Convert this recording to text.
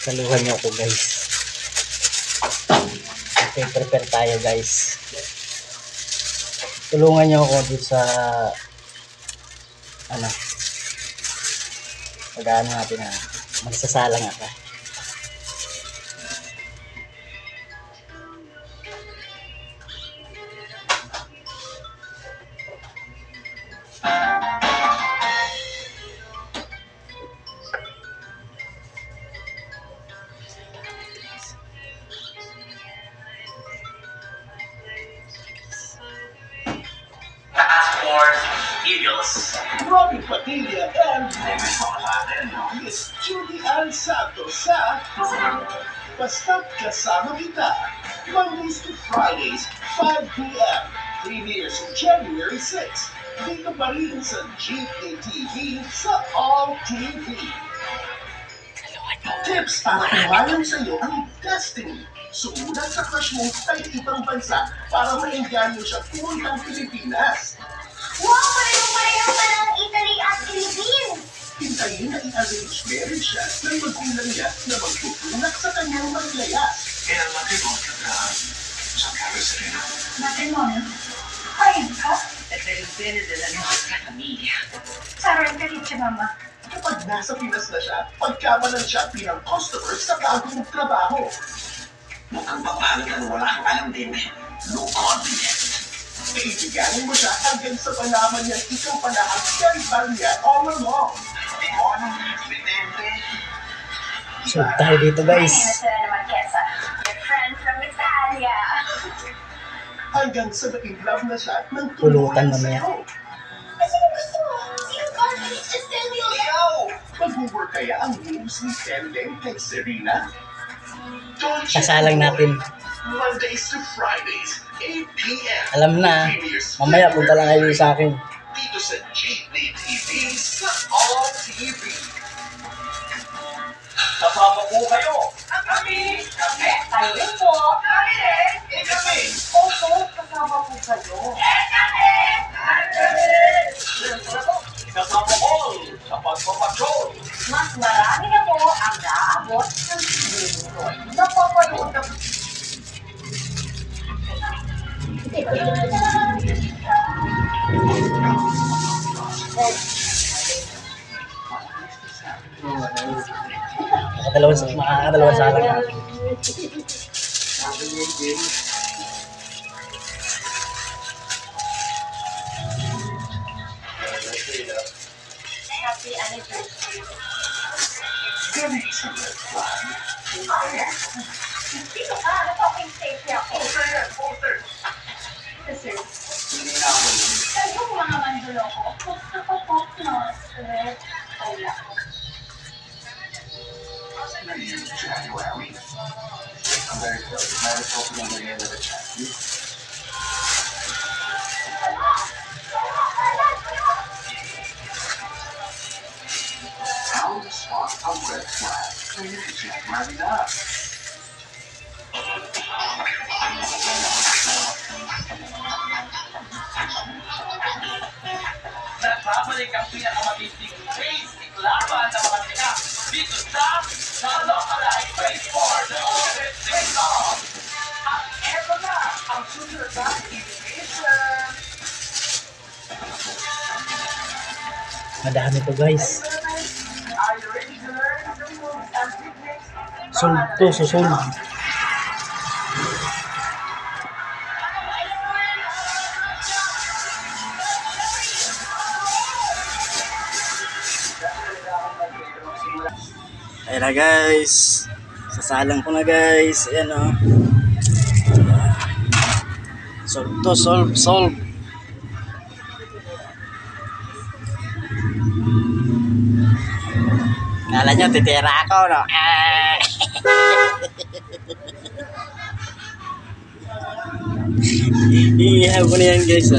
Saluhan niyo ako guys. Okay, prepare tayo guys. Tulungan niyo ako dito sa ano, pag-ano natin na magsasalang ako. Eagles. Robin Padilla and Miss Judy Ann Santos sa Basta't Kasama Kita. Mondays to Fridays, 5 p.m. Premieres January 6. Dito pa rin sa GKTV sa All TV. Tips para umayong sa iyo ang destiny. Sumunod sa crush mo sa ibang bansa para maingganyo siya puntang Pilipinas. Wow! Pareho-pareho pa ng Italy at Philippines! Hintayin na i-arrange marriage siya ng magulang niya na magtutunak sa kanyang maglayas. Era matrimonio sa Carolina. Matrimonio? Ayun ka? È per il bene della nostra famiglia. Sarang kalitsa, mama. Kapag nasa Pinas na siya, pagkamalan siya bilang customer sa bagong trabaho. Mukhang papalagan wala kang alam din. No confident. Kaibiganin mo siya hanggang sa palaman niya ikaw pala ang kaibigan niya all along. Di mo anong evidente. So tayo dito guys. My name is Serena Marquesa. Your friend from Italia. Hanggang sa na-in-love na siya ng Pulutan tuluyan mamaya. sa'yo. Ay, sino gusto mo? Sino confidence? Just tell me all. Ikaw! Mag-work kaya ang moves ni Tenden kay Serena? Kasalang natin. Mondays to Fridays, 8 p.m. Alam na. Mamaya punta lang kayo sa akin. Dito sa GKTV sa All TV. Kasama po kayo. Kami! Kami! Tayo rin po. Kami rin! Kami! Opo, kasama po kayo. Kami! Siyempre po, kasama ko sa pagpapatrol. Mas marami na po ang naabot ng minuto. Napapanood na po. Makakadalawang salang natin. Happy anniversary. Dito ka, nag-talking stage ako. Kasi, kayong mga manduloko, magkakapop na spread kaya. January. I'm very close. I was hoping on the end of the chat. Found a spot of red flag. So you can check right up. Nagbabalik ang pinakamatinding basic laban ng mga Pina dito sa Localized Face for the Ultimate Sing-Song. At eto na ang susunod na invitation. Madami to guys. Are you ready to learn the moves and techniques? Solve to, susolve. Ayan na guys. Sasalang ko na guys. Ayan o. Solve to, solve. Kala nyo, titira ako, no? Iihaw ko na yan guys.